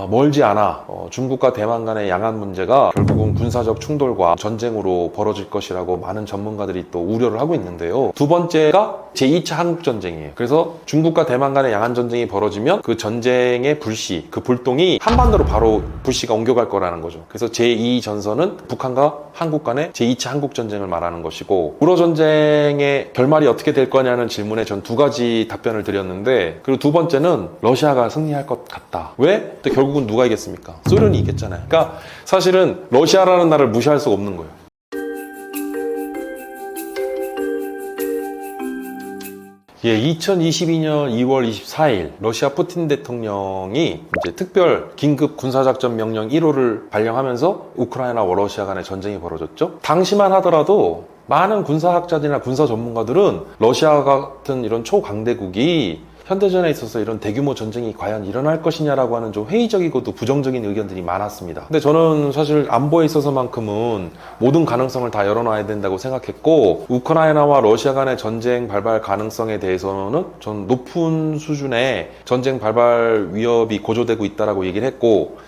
멀지 않아 중국과 대만 간의 양안 문제가 결국은 군사적 충돌과 전쟁으로 벌어질 것이라고 많은 전문가들이 또 우려를 하고 있는데요. 두 번째가 제2차 한국전쟁이에요. 그래서 중국과 대만 간의 양안 전쟁이 벌어지면 그 전쟁의 불씨, 그 불똥이 한반도로 바로 불씨가 옮겨갈 거라는 거죠. 그래서 제2전선은 북한과 한국 간의 제2차 한국전쟁을 말하는 것이고, 불어 전쟁의 결말이 어떻게 될 거냐는 질문에 전 두 가지 답변을 드렸는데, 그리고 두 번째는 러시아가 승리할 것 같다. 왜? 또 결국은 누가 이겼습니까? 소련이 이겼잖아요. 그러니까 사실은 러시아라는 나라를 무시할 수가 없는 거예요. 예, 2022년 2월 24일 러시아 푸틴 대통령이 이제 특별 긴급 군사작전 명령 1호를 발령하면서 우크라이나와 러시아 간의 전쟁이 벌어졌죠. 당시만 하더라도 많은 군사학자들이나 군사 전문가들은 러시아 같은 이런 초강대국이 현대전에 있어서 이런 대규모 전쟁이 과연 일어날 것이냐라고 하는 좀 회의적이고도 부정적인 의견들이 많았습니다. 근데 저는 사실 안보에 있어서만큼은 모든 가능성을 다 열어놔야 된다고 생각했고, 우크라이나와 러시아 간의 전쟁 발발 가능성에 대해서는 전 높은 수준의 전쟁 발발 위협이 고조되고 있다라고 얘기를 했고,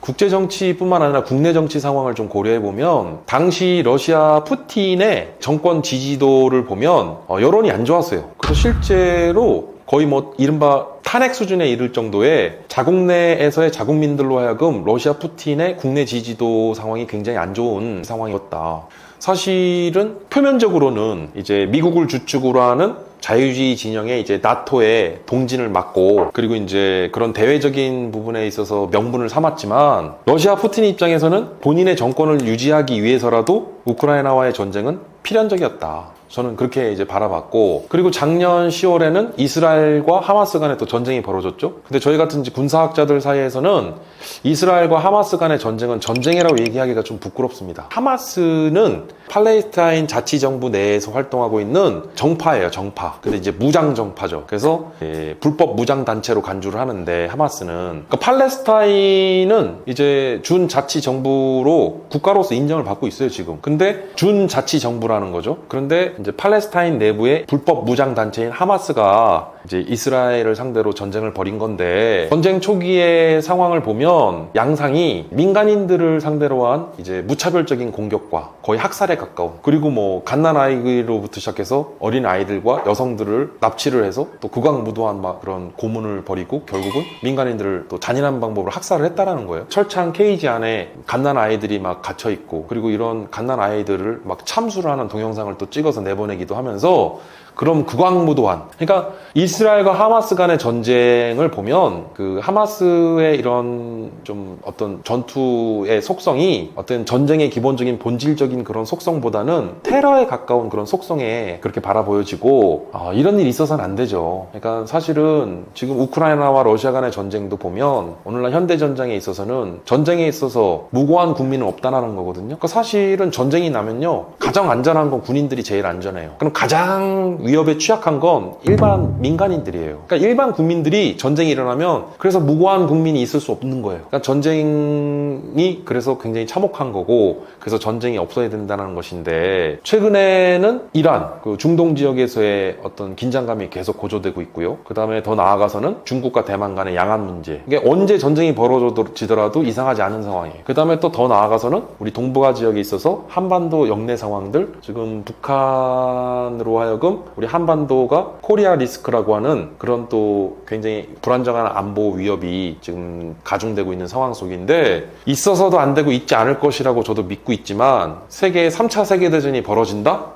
국제정치뿐만 아니라 국내 정치 상황을 좀 고려해보면 당시 러시아 푸틴의 정권 지지도를 보면 여론이 안 좋았어요. 그래서 실제로 거의 이른바 탄핵 수준에 이를 정도의 자국 내에서의 자국민들로 하여금 러시아 푸틴의 국내 지지도 상황이 굉장히 안 좋은 상황이었다. 사실은 표면적으로는 이제 미국을 주축으로 하는 자유주의 진영의 이제 나토의 동진을 막고, 그리고 이제 그런 대외적인 부분에 있어서 명분을 삼았지만, 러시아 푸틴 입장에서는 본인의 정권을 유지하기 위해서라도 우크라이나와의 전쟁은 필연적이었다. 저는 그렇게 이제 바라봤고, 그리고 작년 10월에는 이스라엘과 하마스 간에 또 전쟁이 벌어졌죠. 근데 저희 같은 군사학자들 사이에서는 이스라엘과 하마스 간의 전쟁은 전쟁이라고 얘기하기가 좀 부끄럽습니다. 하마스는 팔레스타인 자치정부 내에서 활동하고 있는 정파예요, 정파. 근데 이제 무장 정파죠. 그래서 불법 무장 단체로 간주를 하는데, 하마스는, 그러니까 팔레스타인은 이제 준 자치정부로 국가로서 인정을 받고 있어요, 지금. 근데 준 자치정부라는 거죠. 그런데 이제 팔레스타인 내부의 불법 무장 단체인 하마스가 이제 이스라엘을 상대로 전쟁을 벌인 건데, 전쟁 초기의 상황을 보면 양상이 민간인들을 상대로 한 이제 무차별적인 공격과 거의 학살에 가까운, 그리고 갓난 아이로부터 시작해서 어린 아이들과 여성들을 납치를 해서 또 극악무도한 그런 고문을 벌이고 결국은 민간인들을 또 잔인한 방법으로 학살을 했다라는 거예요. 철창 케이지 안에 갓난 아이들이 갇혀 있고, 그리고 이런 갓난 아이들을 참수를 하는 동영상을 또 찍어서 내보내기도 하면서, 그럼 극악무도한, 그러니까 이스라엘과 하마스 간의 전쟁을 보면 그 하마스의 이런 좀 어떤 전투의 속성이 어떤 전쟁의 기본적인 본질적인 그런 속성보다는 테러에 가까운 그런 속성에 그렇게 바라 보여지고, 이런 일이 있어서는 안 되죠. 그러니까 사실은 지금 우크라이나와 러시아 간의 전쟁도 보면 오늘날 현대 전쟁에 있어서는 전쟁에 있어서 무고한 국민은 없다라는 거거든요. 그러니까 사실은 전쟁이 나면요, 가장 안전한 건 군인들이 제일 안전해요. 그럼 가장 위협에 취약한 건 일반 민간인들이에요. 그러니까 일반 국민들이 전쟁이 일어나면 그래서 무고한 국민이 있을 수 없는 거예요. 그러니까 전쟁이 그래서 굉장히 참혹한 거고, 그래서 전쟁이 없어야 된다는 것인데, 최근에는 이란, 그 중동 지역에서의 어떤 긴장감이 계속 고조되고 있고요. 그 다음에 더 나아가서는 중국과 대만 간의 양안 문제. 이게 언제 전쟁이 벌어지더라도 이상하지 않은 상황이에요. 그 다음에 또 더 나아가서는 우리 동북아 지역에 있어서 한반도 역내 상황들, 지금 북한으로 하여금 우리 한반도가 코리아 리스크라고 하는 그런 또 굉장히 불안정한 안보 위협이 지금 가중되고 있는 상황 속인데, 있어서도 안 되고 있지 않을 것이라고 저도 믿고 있지만, 3차 세계대전이 벌어진다?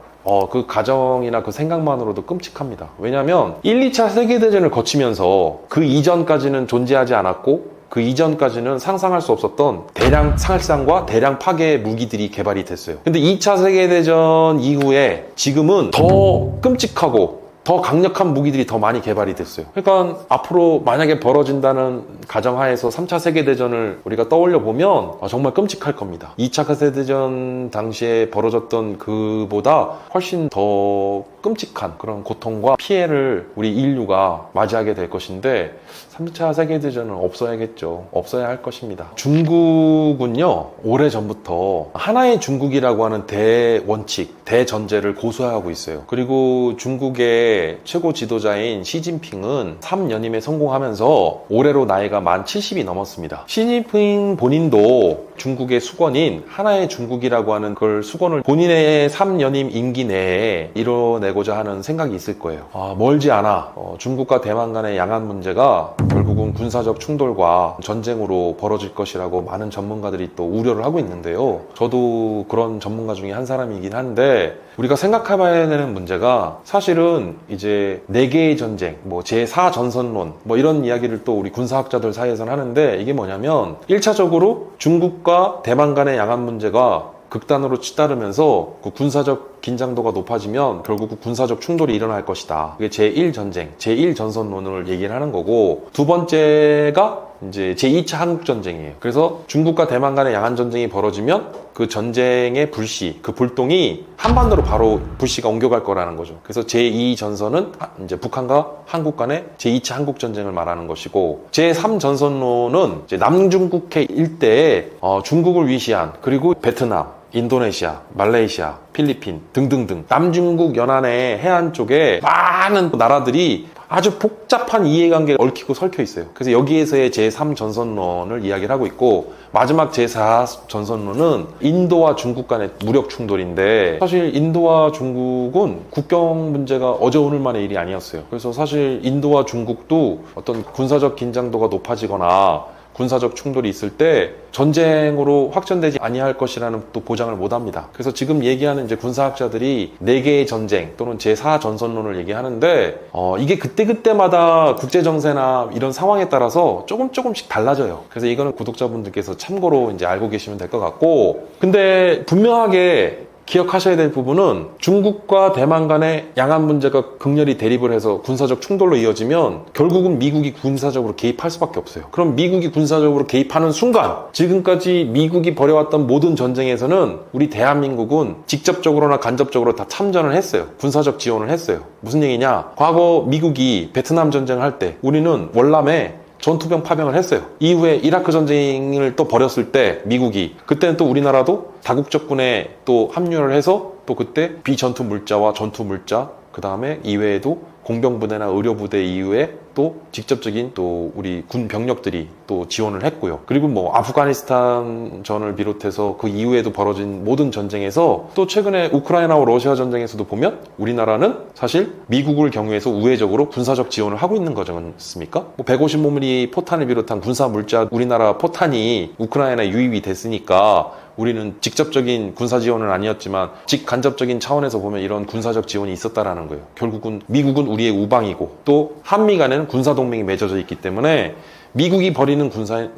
그 가정이나 그 생각만으로도 끔찍합니다. 왜냐하면 1, 2차 세계대전을 거치면서 그 이전까지는 존재하지 않았고, 그 이전까지는 상상할 수 없었던 대량 살상과 대량 파괴의 무기들이 개발이 됐어요. 근데 2차 세계대전 이후에 지금은 더 끔찍하고 더 강력한 무기들이 더 많이 개발이 됐어요. 그러니까 앞으로 만약에 벌어진다는 가정하에서 3차 세계대전을 우리가 떠올려 보면 정말 끔찍할 겁니다. 2차 세계대전 당시에 벌어졌던 그보다 훨씬 더 끔찍한 그런 고통과 피해를 우리 인류가 맞이하게 될 것인데, 3차 세계대전은 없어야겠죠. 없어야 할 것입니다. 중국은요, 오래전부터 하나의 중국이라고 하는 대원칙, 대전제를 고수하고 있어요. 그리고 중국의 최고 지도자인 시진핑은 3연임에 성공하면서 올해로 나이가 만 70이 넘었습니다. 시진핑 본인도 중국의 수건인 하나의 중국이라고 하는 그 수건을 본인의 3연임 임기 내에 이뤄내고자 하는 생각이 있을 거예요. 멀지 않아 중국과 대만 간의 양안 문제가 결국은 군사적 충돌과 전쟁으로 벌어질 것이라고 많은 전문가들이 또 우려를 하고 있는데요. 저도 그런 전문가 중에 한 사람이긴 한데, 우리가 생각해봐야 되는 문제가 사실은 이제 4개의 전쟁, 제4전선론 이런 이야기를 또 우리 군사학자들 사이에서는 하는데, 이게 뭐냐면 1차적으로 중국과 대만 간의 양안 문제가 극단으로 치달으면서 그 군사적 긴장도가 높아지면 결국 그 군사적 충돌이 일어날 것이다. 그게 제1전쟁, 제1전선론을 얘기를 하는 거고, 두 번째가 이제 제2차 한국전쟁이에요. 그래서 중국과 대만 간의 양안전쟁이 벌어지면 그 전쟁의 불씨, 그 불똥이 한반도로 바로 불씨가 옮겨갈 거라는 거죠. 그래서 제2전선은 이제 북한과 한국 간의 제2차 한국전쟁을 말하는 것이고, 제3전선론은 이제 남중국해 일대에 중국을 위시한, 그리고 베트남, 인도네시아, 말레이시아, 필리핀 등등등 남중국 연안의 해안 쪽에 많은 나라들이 아주 복잡한 이해관계가 얽히고 설켜 있어요. 그래서 여기에서의 제3전선론을 이야기를 하고 있고, 마지막 제4전선론은 인도와 중국 간의 무력 충돌인데, 사실 인도와 중국은 국경 문제가 어제 오늘만의 일이 아니었어요. 그래서 사실 인도와 중국도 어떤 군사적 긴장도가 높아지거나 군사적 충돌이 있을 때 전쟁으로 확전되지 아니할 것이라는 또 보장을 못 합니다. 그래서 지금 얘기하는 이제 군사학자들이 4개의 전쟁 또는 제4전선론을 얘기하는데, 이게 그때그때마다 국제정세나 이런 상황에 따라서 조금씩 달라져요. 그래서 이거는 구독자분들께서 참고로 이제 알고 계시면 될 것 같고, 근데 분명하게 기억하셔야 될 부분은 중국과 대만 간의 양안 문제가 극렬히 대립을 해서 군사적 충돌로 이어지면 결국은 미국이 군사적으로 개입할 수밖에 없어요. 그럼 미국이 군사적으로 개입하는 순간, 지금까지 미국이 벌여왔던 모든 전쟁에서는 우리 대한민국은 직접적으로나 간접적으로 다 참전을 했어요. 군사적 지원을 했어요. 무슨 얘기냐? 과거 미국이 베트남 전쟁을 할 때 우리는 월남에 전투병 파병을 했어요. 이후에 이라크 전쟁을 또 벌였을 때 미국이, 그때는 또 우리나라도 다국적군에 또 합류를 해서 또 그때 비전투 물자와 전투 물자, 그 다음에 이외에도 공병부대나 의료부대 이후에 또 직접적인 또 우리 군 병력들이 또 지원을 했고요. 그리고 아프가니스탄 전을 비롯해서 그 이후에도 벌어진 모든 전쟁에서, 또 최근에 우크라이나와 러시아 전쟁에서도 보면 우리나라는 사실 미국을 경유해서 우회적으로 군사적 지원을 하고 있는 거지 않습니까? 155mm 포탄을 비롯한 군사 물자, 우리나라 포탄이 우크라이나에 유입이 됐으니까 우리는 직접적인 군사 지원은 아니었지만 직간접적인 차원에서 보면 이런 군사적 지원이 있었다라는 거예요. 결국은 미국은 우리의 우방이고, 또 한미 간에는 군사 동맹이 맺어져 있기 때문에 미국이 벌이는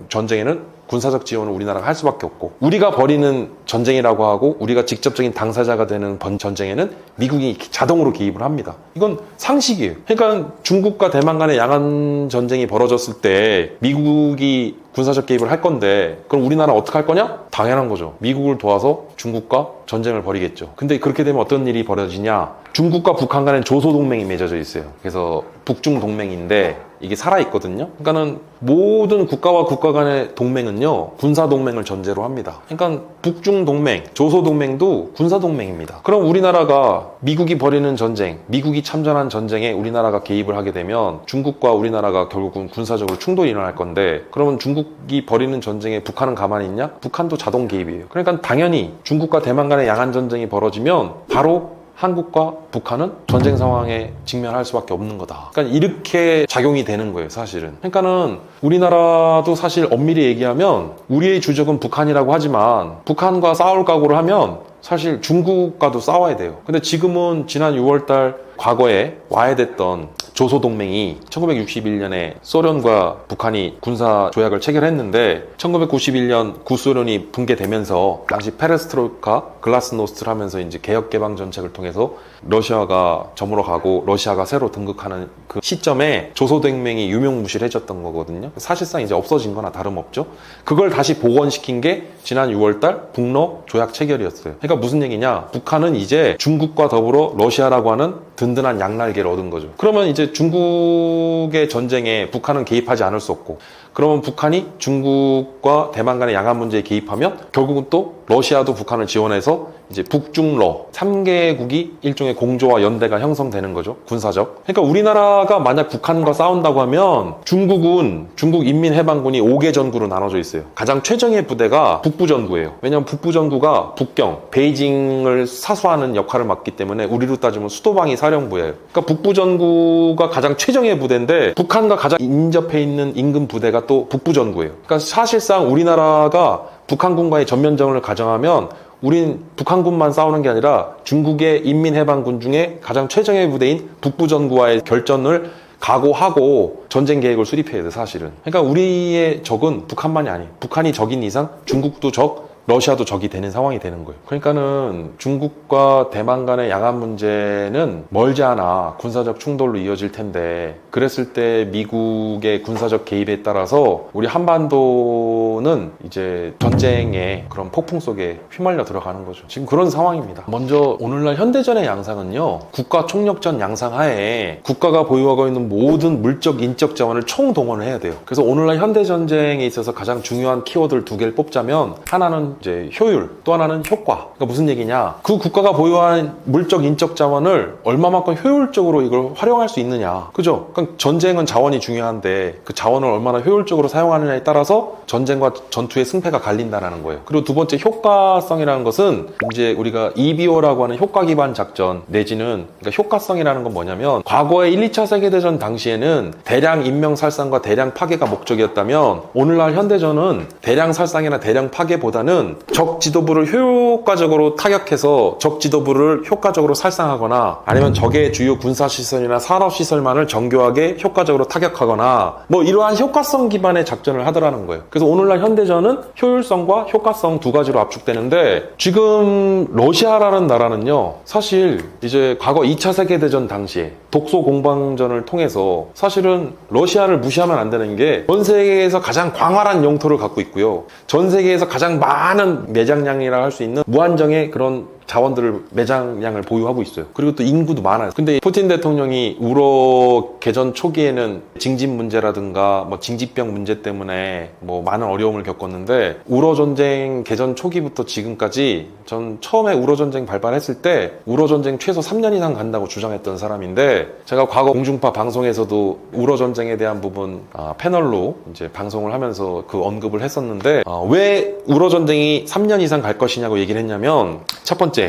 전쟁에는 군사적 지원을 우리나라가 할 수밖에 없고, 우리가 벌이는 전쟁이라고 하고 우리가 직접적인 당사자가 되는 전쟁에는 미국이 자동으로 개입을 합니다. 이건 상식이에요. 그러니까 중국과 대만 간의 양안 전쟁이 벌어졌을 때 미국이 군사적 개입을 할 건데, 그럼 우리나라 어떻게 할 거냐? 당연한 거죠. 미국을 도와서 중국과 전쟁을 벌이겠죠. 근데 그렇게 되면 어떤 일이 벌어지냐? 중국과 북한 간에 조소동맹이 맺어져 있어요. 그래서 북중동맹인데 이게 살아있거든요. 그러니까는 모든 국가와 국가 간의 동맹은요, 군사동맹을 전제로 합니다. 그러니까 북중동맹, 조소동맹도 군사동맹입니다. 그럼 우리나라가 미국이 벌이는 전쟁, 미국이 참전한 전쟁에 우리나라가 개입을 하게 되면 중국과 우리나라가 결국은 군사적으로 충돌이 일어날 건데, 그러면 중국이 벌이는 전쟁에 북한은 가만히 있냐? 북한도 자동 개입이에요. 그러니까 당연히 중국과 대만 간의 양안전쟁이 벌어지면 바로 한국과 북한은 전쟁 상황에 직면할 수밖에 없는 거다. 그러니까 이렇게 작용이 되는 거예요, 사실은. 그러니까는 우리나라도 사실 엄밀히 얘기하면 우리의 주적은 북한이라고 하지만, 북한과 싸울 각오를 하면 사실 중국과도 싸워야 돼요. 근데 지금은 지난 6월달 과거에 와해됐던 조소동맹이 1961년에 소련과 북한이 군사 조약을 체결했는데, 1991년 구소련이 붕괴되면서 당시 페레스트로이카, 글라스노스트를 하면서 이제 개혁 개방 정책을 통해서 러시아가 저물어 가고 러시아가 새로 등극하는 그 시점에 조소동맹이 유명무실해졌던 거거든요. 사실상 이제 없어진 거나 다름없죠. 그걸 다시 복원시킨 게 지난 6월달 북러 조약 체결이었어요. 그러니까 무슨 얘기냐? 북한은 이제 중국과 더불어 러시아라고 하는 든든한 양날개를 얻은 거죠. 그러면 이제 중국의 전쟁에 북한은 개입하지 않을 수 없고, 그러면 북한이 중국과 대만 간의 양안 문제에 개입하면 결국은 또 러시아도 북한을 지원해서 이제 북중러 3개국이 일종의 공조와 연대가 형성되는 거죠. 군사적. 그러니까 우리나라가 만약 북한과 싸운다고 하면 중국은 중국인민해방군이 5개 전구로 나눠져 있어요. 가장 최정예 부대가 북부전구예요. 왜냐하면 북부전구가 북경, 베이징을 사수하는 역할을 맡기 때문에 우리로 따지면 수도방위 사령부예요. 그러니까 북부전구가 가장 최정예 부대인데 북한과 가장 인접해 있는 인근 부대가 또 북부전구예요. 그러니까 사실상 우리나라가 북한군과의 전면전을 가정하면 우린 북한군만 싸우는 게 아니라 중국의 인민해방군 중에 가장 최정예 부대인 북부전구와의 결전을 각오하고 전쟁 계획을 수립해야 돼, 사실은. 그러니까 우리의 적은 북한만이 아니에요. 북한이 적인 이상 중국도 적, 러시아도 적이 되는 상황이 되는 거예요. 그러니까는 중국과 대만 간의 양안 문제는 멀지 않아 군사적 충돌로 이어질 텐데, 그랬을 때 미국의 군사적 개입에 따라서 우리 한반도는 이제 전쟁의 그런 폭풍 속에 휘말려 들어가는 거죠. 지금 그런 상황입니다. 먼저 오늘날 현대전의 양상은요, 국가 총력전 양상 하에 국가가 보유하고 있는 모든 물적, 인적 자원을 총동원을 해야 돼요. 그래서 오늘날 현대전쟁에 있어서 가장 중요한 키워드를 2개를 뽑자면, 하나는 이제 효율, 또 하나는 효과. 그러니까 무슨 얘기냐? 그 국가가 보유한 물적, 인적 자원을 얼마만큼 효율적으로 이걸 활용할 수 있느냐. 그죠? 그러니까 전쟁은 자원이 중요한데 그 자원을 얼마나 효율적으로 사용하느냐에 따라서 전쟁과 전투의 승패가 갈린다는 거예요. 그리고 두 번째 효과성이라는 것은 이제 우리가 EBO라고 하는 효과 기반 작전 내지는, 그러니까 효과성이라는 건 뭐냐면, 과거에 1, 2차 세계대전 당시에는 대량 인명 살상과 대량 파괴가 목적이었다면 오늘날 현대전은 대량 살상이나 대량 파괴보다는 적 지도부를 효과적으로 타격해서 적 지도부를 효과적으로 살상하거나, 아니면 적의 주요 군사시설이나 산업시설만을 정교하게 효과적으로 타격하거나, 뭐 이러한 효과성 기반의 작전을 하더라는 거예요. 그래서 오늘날 현대전은 효율성과 효과성 2가지로 압축되는데, 지금 러시아라는 나라는요, 사실 이제 과거 2차 세계대전 당시에 독소 공방전을 통해서 사실은 러시아를 무시하면 안 되는 게, 전 세계에서 가장 광활한 영토를 갖고 있고요, 전 세계에서 가장 많은 매장량이라 할 수 있는 무한정의 그런 자원들을, 매장량을 보유하고 있어요. 그리고 또 인구도 많아요. 근데 푸틴 대통령이 우러 개전 초기에는 징집 문제라든가 뭐 징집병 문제 때문에 뭐 많은 어려움을 겪었는데, 우러 전쟁 개전 초기부터 지금까지, 전 처음에 우러 전쟁 발발했을 때 우러 전쟁 최소 3년 이상 간다고 주장했던 사람인데, 제가 과거 공중파 방송에서도 우러 전쟁에 대한 부분 패널로 이제 방송을 하면서 그 언급을 했었는데, 왜 우러 전쟁이 3년 이상 갈 것이냐고 얘기를 했냐면, 첫 번째,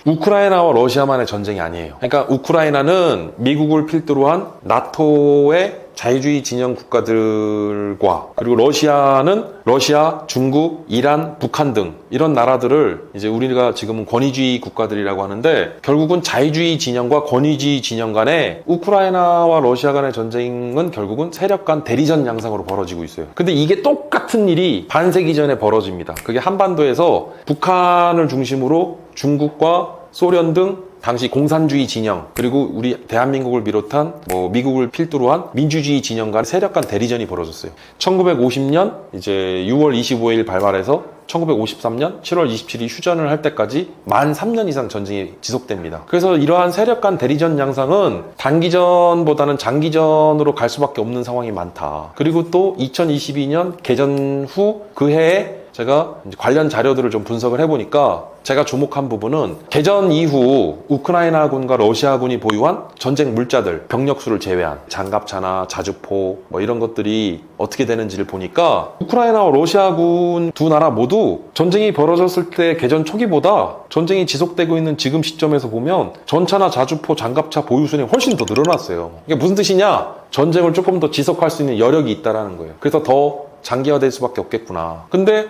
우크라이나와 러시아만의 전쟁이 아니에요. 그러니까 우크라이나는 미국을 필두로 한 나토의 자유주의 진영 국가들과, 그리고 러시아는 러시아, 중국, 이란, 북한 등 이런 나라들을 이제 우리가 지금은 권위주의 국가들이라고 하는데, 결국은 자유주의 진영과 권위주의 진영 간에 우크라이나와 러시아 간의 전쟁은 결국은 세력 간 대리전 양상으로 벌어지고 있어요. 근데 이게 똑같은 일이 반세기 전에 벌어집니다. 그게 한반도에서 북한을 중심으로 중국과 소련 등 당시 공산주의 진영, 그리고 우리 대한민국을 비롯한 뭐 미국을 필두로 한 민주주의 진영 간 세력 간 대리전이 벌어졌어요. 1950년 이제 6월 25일 발발해서 1953년 7월 27일 휴전을 할 때까지 만 3년 이상 전쟁이 지속됩니다. 그래서 이러한 세력 간 대리전 양상은 단기전보다는 장기전으로 갈 수밖에 없는 상황이 많다. 그리고 또 2022년 개전 후 그 해에 제가 관련 자료들을 좀 분석을 해보니까, 제가 주목한 부분은 개전 이후 우크라이나군과 러시아군이 보유한 전쟁 물자들, 병력수를 제외한 장갑차나 자주포 뭐 이런 것들이 어떻게 되는지를 보니까, 우크라이나와 러시아군 두 나라 모두 전쟁이 벌어졌을 때 개전 초기보다 전쟁이 지속되고 있는 지금 시점에서 보면 전차나 자주포, 장갑차 보유순이 훨씬 더 늘어났어요. 이게 무슨 뜻이냐? 전쟁을 조금 더 지속할 수 있는 여력이 있다는 거예요. 그래서 더 장기화될 수밖에 없겠구나. 근데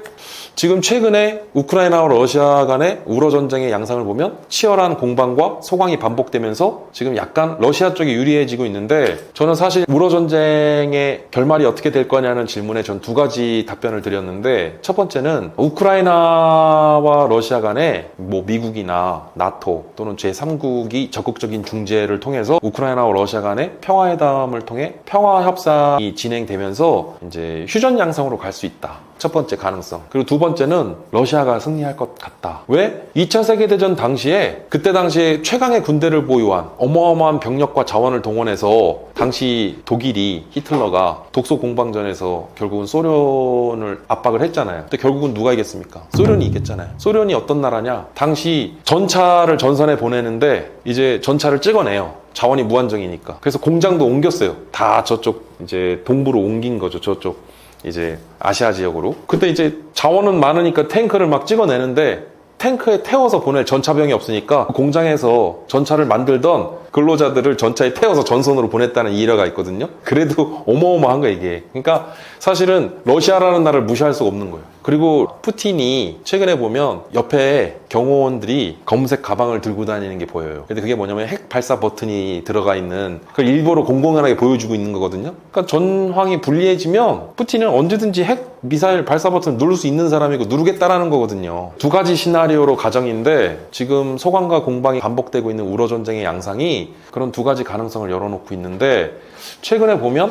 지금 최근에 우크라이나와 러시아 간의 우러 전쟁의 양상을 보면 치열한 공방과 소강이 반복되면서 지금 약간 러시아 쪽이 유리해지고 있는데, 저는 사실 우러 전쟁의 결말이 어떻게 될 거냐는 질문에 전 2가지 답변을 드렸는데, 첫 번째는 우크라이나와 러시아 간에 뭐 미국이나 나토 또는 제3국이 적극적인 중재를 통해서 우크라이나와 러시아 간의 평화회담을 통해 평화협상이 진행되면서 이제 휴전 양상으로 갈 수 있다. 첫 번째 가능성. 그리고 두 번째는 러시아가 승리할 것 같다. 왜? 2차 세계대전 당시에 그때 당시에 최강의 군대를 보유한 어마어마한 병력과 자원을 동원해서 당시 독일이 히틀러가 독소 공방전에서 결국은 소련을 압박을 했잖아요. 근데 결국은 누가 이겼습니까? 소련이 이겼잖아요. 소련이 어떤 나라냐? 당시 전차를 전선에 보내는데 이제 전차를 찍어내요. 자원이 무한정이니까. 그래서 공장도 옮겼어요. 다 저쪽 이제 동부로 옮긴 거죠. 저쪽 이제 아시아 지역으로. 그때 이제 자원은 많으니까 탱크를 막 찍어내는데 탱크에 태워서 보낼 전차병이 없으니까 공장에서 전차를 만들던 근로자들을 전차에 태워서 전선으로 보냈다는 일화가 있거든요. 그래도 어마어마한 거예요, 이게. 그러니까 사실은 러시아라는 나라를 무시할 수가 없는 거예요. 그리고 푸틴이 최근에 보면 옆에 경호원들이 검은색 가방을 들고 다니는 게 보여요. 근데 그게 뭐냐면 핵 발사 버튼이 들어가 있는, 그걸 일부러 공공연하게 보여주고 있는 거거든요. 그러니까 전황이 불리해지면 푸틴은 언제든지 핵 미사일 발사 버튼을 누를 수 있는 사람이고 누르겠다라는 거거든요. 두 가지 시나리오로 가정인데 지금 소강과 공방이 반복되고 있는 우러 전쟁의 양상이 그런 두 가지 가능성을 열어놓고 있는데, 최근에 보면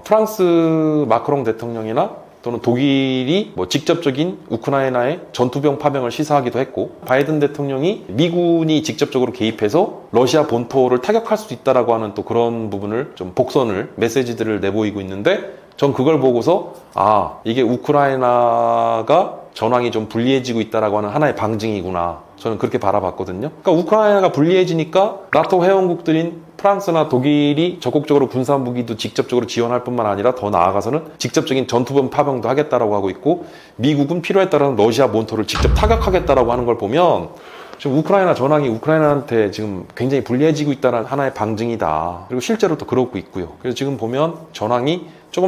프랑스 마크롱 대통령이나 또는 독일이 뭐 직접적인 우크라이나의 전투병 파병을 시사하기도 했고, 바이든 대통령이 미군이 직접적으로 개입해서 러시아 본토를 타격할 수 있다라고 하는 또 그런 부분을 좀 복선을 메시지들을 내보이고 있는데, 전 그걸 보고서 이게 우크라이나가 전황이 좀 불리해지고 있다라고 하는 하나의 방증이구나, 저는 그렇게 바라봤거든요. 그러니까 우크라이나가 불리해지니까 나토 회원국들인 프랑스나 독일이 적극적으로 군사 무기도 직접적으로 지원할 뿐만 아니라 더 나아가서는 직접적인 전투병 파병도 하겠다라고 하고 있고, 미국은 필요에 따라서 러시아 본토를 직접 타격하겠다라고 하는 걸 보면 지금 우크라이나 전황이 우크라이나한테 지금 굉장히 불리해지고 있다는 하나의 방증이다. 그리고 실제로 또 그러고 있고요. 그래서 지금 보면 전황이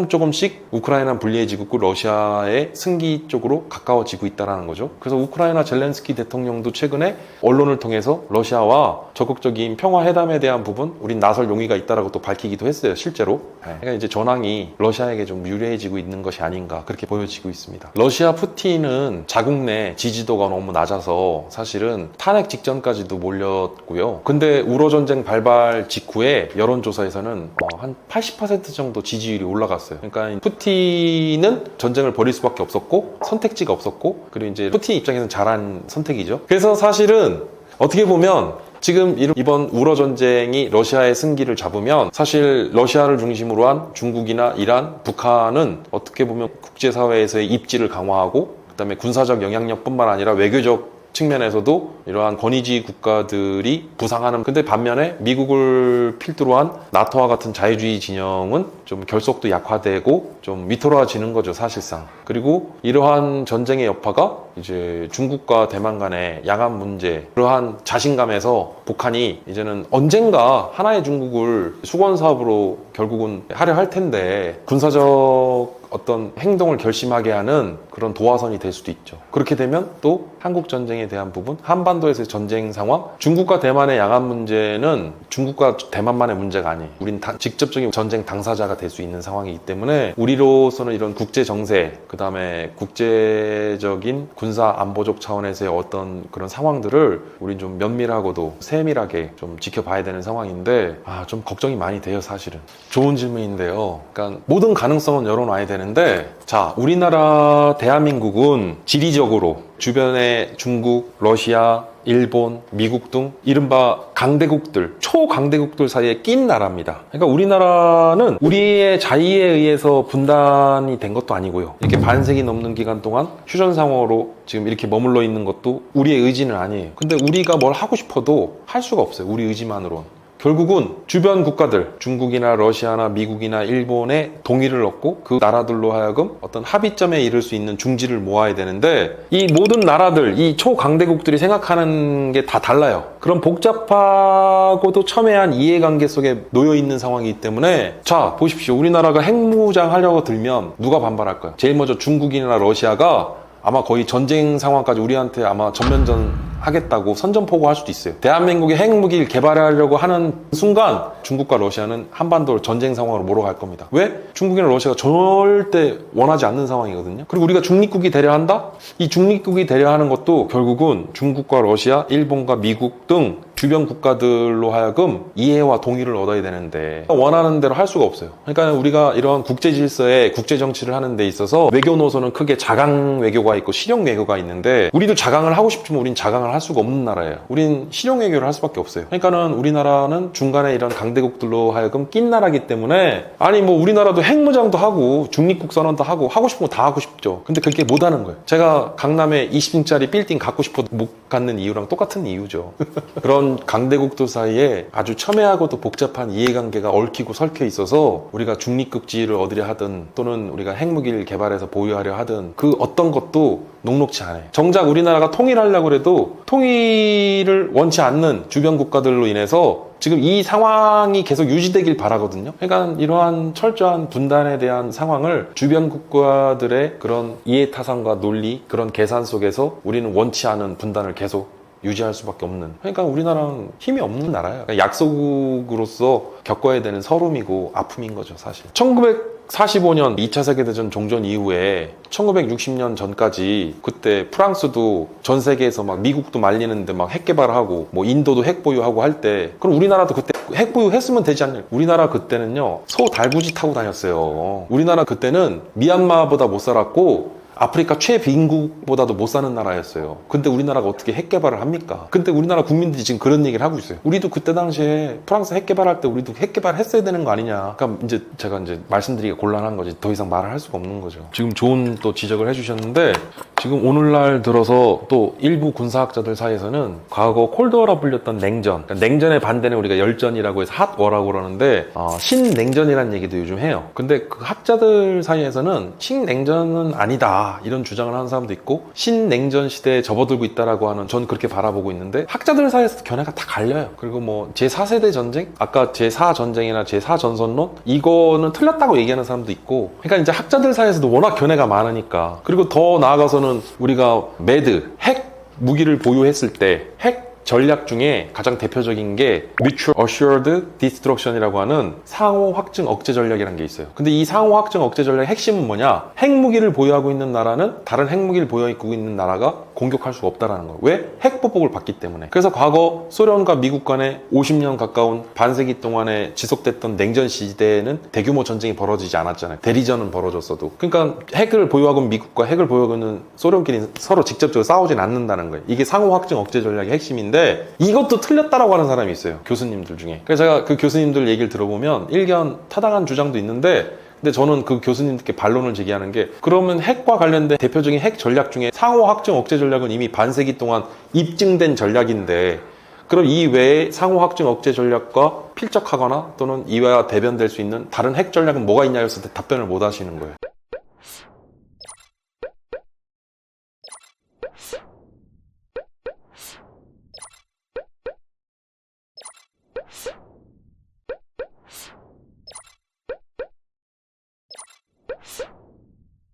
조금씩 우크라이나는 불리해지고 있고 러시아의 승기 쪽으로 가까워지고 있다는 거죠. 그래서 우크라이나 젤렌스키 대통령도 최근에 언론을 통해서 러시아와 적극적인 평화회담에 대한 부분, 우린 나설 용의가 있다라고 또 밝히기도 했어요, 실제로. 그러니까 이제 전황이 러시아에게 좀 유리해지고 있는 것이 아닌가, 그렇게 보여지고 있습니다. 러시아 푸틴은 자국 내 지지도가 너무 낮아서 사실은 탄핵 직전까지도 몰렸고요. 근데 우러 전쟁 발발 직후에 여론조사에서는 한 80% 정도 지지율이 올라갔어요. 그러니까 푸틴은 전쟁을 벌일 수밖에 없었고 선택지가 없었고, 그리고 이제 푸틴 입장에서는 잘한 선택이죠. 그래서 사실은 어떻게 보면 지금 이번 우러 전쟁이 러시아의 승기를 잡으면 사실 러시아를 중심으로 한 중국이나 이란, 북한은 어떻게 보면 국제사회에서의 입지를 강화하고, 그다음에 군사적 영향력뿐만 아니라 외교적 측면에서도 이러한 권위주의 국가들이 부상하는, 근데 반면에 미국을 필두로 한 나토와 같은 자유주의 진영은 좀 결속도 약화되고 좀 위태로워지는 거죠, 사실상. 그리고 이러한 전쟁의 여파가 이제 중국과 대만 간의 양안 문제, 그러한 자신감에서 북한이 이제는 언젠가 하나의 중국을 수권 사업으로 결국은 하려 할 텐데 군사적 어떤 행동을 결심하게 하는 그런 도화선이 될 수도 있죠. 그렇게 되면 또 한국 전쟁에 대한 부분, 한반도에서의 전쟁 상황, 중국과 대만의 양안 문제는 중국과 대만만의 문제가 아니에요. 우린 직접적인 전쟁 당사자가 될 수 있는 상황이기 때문에 우리로서는 이런 국제 정세, 그 다음에 국제적인 군사 안보적 차원에서의 어떤 그런 상황들을 우린 좀 면밀하고도 세밀하게 좀 지켜봐야 되는 상황인데, 좀 걱정이 많이 돼요, 사실은. 좋은 질문인데요. 그러니까 모든 가능성은 열어놔야 되는데, 자, 우리나라 대한민국은 지리적으로 주변에 중국, 러시아, 일본, 미국 등 이른바 강대국들, 초강대국들 사이에 낀 나라입니다. 그러니까 우리나라는 우리의 자의에 의해서 분단이 된 것도 아니고요. 이렇게 반세기 넘는 기간 동안 휴전상으로 지금 이렇게 머물러 있는 것도 우리의 의지는 아니에요. 근데 우리가 뭘 하고 싶어도 할 수가 없어요, 우리 의지만으로는. 결국은 주변 국가들, 중국이나 러시아나 미국이나 일본의 동의를 얻고 그 나라들로 하여금 어떤 합의점에 이를 수 있는 중지를 모아야 되는데, 이 모든 나라들, 이 초강대국들이 생각하는 게 다 달라요. 그런 복잡하고도 첨예한 이해관계 속에 놓여있는 상황이기 때문에, 자, 보십시오. 우리나라가 핵무장 하려고 들면 누가 반발할까요? 제일 먼저 중국이나 러시아가 아마 거의 전쟁 상황까지 우리한테 아마 전면전 하겠다고 선전포고할 수도 있어요. 대한민국이 핵무기를 개발하려고 하는 순간 중국과 러시아는 한반도를 전쟁 상황으로 몰아갈 겁니다. 왜? 중국이나 러시아가 절대 원하지 않는 상황이거든요. 그리고 우리가 중립국이 되려 한다? 이 중립국이 되려 하는 것도 결국은 중국과 러시아, 일본과 미국 등 주변 국가들로 하여금 이해와 동의를 얻어야 되는데 원하는 대로 할 수가 없어요. 그러니까 우리가 이런 국제 질서에 국제 정치를 하는 데 있어서 외교 노선은 크게 자강 외교가 있고 실용 외교가 있는데 우리도 자강을 하고 싶지만 우린 자강을 할 수가 없는 나라예요. 우린 실용 외교를 할 수밖에 없어요. 그러니까는 우리나라는 중간에 이런 강대국들로 하여금 낀 나라기 때문에 아니 뭐 우리나라도 핵무장도 하고 중립국 선언도 하고 싶은 거 다 하고 싶죠. 근데 그렇게 못 하는 거예요. 제가 강남에 20층짜리 빌딩 갖고 싶어도 못 갖는 이유랑 똑같은 이유죠. 그런 강대국들 사이에 아주 첨예하고도 복잡한 이해관계가 얽히고 설켜 있어서 우리가 중립국 지위를 얻으려 하든 또는 우리가 핵무기를 개발해서 보유하려 하든 그 어떤 것도 녹록치 않아요. 정작 우리나라가 통일하려고 해도 통일을 원치 않는 주변 국가들로 인해서 지금 이 상황이 계속 유지되길 바라거든요. 그러니까 이러한 철저한 분단에 대한 상황을 주변 국가들의 그런 이해타산과 논리, 그런 계산 속에서 우리는 원치 않은 분단을 계속 유지할 수밖에 없는. 그러니까 우리나라는 힘이 없는 나라예요. 그러니까 약소국으로서 겪어야 되는 서름이고 아픔인 거죠, 사실. 1945년 2차 세계대전 종전 이후에 1960년 전까지 그때 프랑스도 전 세계에서 막 미국도 말리는데 막 핵 개발하고 뭐 인도도 핵 보유하고 할 때 그럼 우리나라도 그때 핵 보유했으면 되지 않냐. 우리나라 그때는요 소 달구지 타고 다녔어요. 우리나라 그때는 미얀마보다 못 살았고 아프리카 최빈국보다도 못 사는 나라였어요. 근데 우리나라가 어떻게 핵 개발을 합니까? 근데 우리나라 국민들이 지금 그런 얘기를 하고 있어요. 우리도 그때 당시에 프랑스 핵 개발할 때 우리도 핵 개발했어야 되는 거 아니냐. 그러니까 이제 제가 말씀드리기가 곤란한 거지. 더 이상 말을 할 수가 없는 거죠. 지금 좋은 또 지적을 해주셨는데 지금 오늘날 들어서 또 일부 군사학자들 사이에서는 과거 콜드워라 불렸던 냉전, 그러니까 냉전의 반대는 우리가 열전이라고 해서 핫워라고 그러는데 신냉전이라는 얘기도 요즘 해요. 근데 그 학자들 사이에서는 신냉전은 아니다 이런 주장을 하는 사람도 있고 신냉전 시대에 접어들고 있다라고 하는 전 그렇게 바라보고 있는데 학자들 사이에서 견해가 다 갈려요. 그리고 뭐 제4세대 전쟁, 아까 제4전쟁이나 제4전선론 이거는 틀렸다고 얘기하는 사람도 있고 그러니까 이제 학자들 사이에서도 워낙 견해가 많으니까 그리고 더 나아가서는 우리가 매드, 핵 무기를 보유했을 때 핵 전략 중에 가장 대표적인 게 Mutual Assured Destruction이라고 하는 상호 확증 억제 전략이라는 게 있어요. 근데 이 상호 확증 억제 전략의 핵심은 뭐냐? 핵무기를 보유하고 있는 나라는 다른 핵무기를 보유하고 있는 나라가 공격할 수가 없다라는 거예요. 왜? 핵보복을 받기 때문에. 그래서 과거 소련과 미국 간에 50년 가까운 반세기 동안에 지속됐던 냉전 시대에는 대규모 전쟁이 벌어지지 않았잖아요. 대리전은 벌어졌어도. 그러니까 핵을 보유하고 있는 미국과 핵을 보유하고 있는 소련끼리 서로 직접적으로 싸우진 않는다는 거예요. 이게 상호 확증 억제 전략의 핵심인데 이것도 틀렸다라고 하는 사람이 있어요. 교수님들 중에. 그래서 제가 그 교수님들 얘기를 들어보면 일견 타당한 주장도 있는데 근데 저는 그 교수님들께 반론을 제기하는 게 그러면 핵과 관련된 대표적인 핵 전략 중에 상호 확증 억제 전략은 이미 반세기 동안 입증된 전략인데 그럼 이 외에 상호 확증 억제 전략과 필적하거나 또는 이와 대변될 수 있는 다른 핵 전략은 뭐가 있냐 해서 답변을 못 하시는 거예요.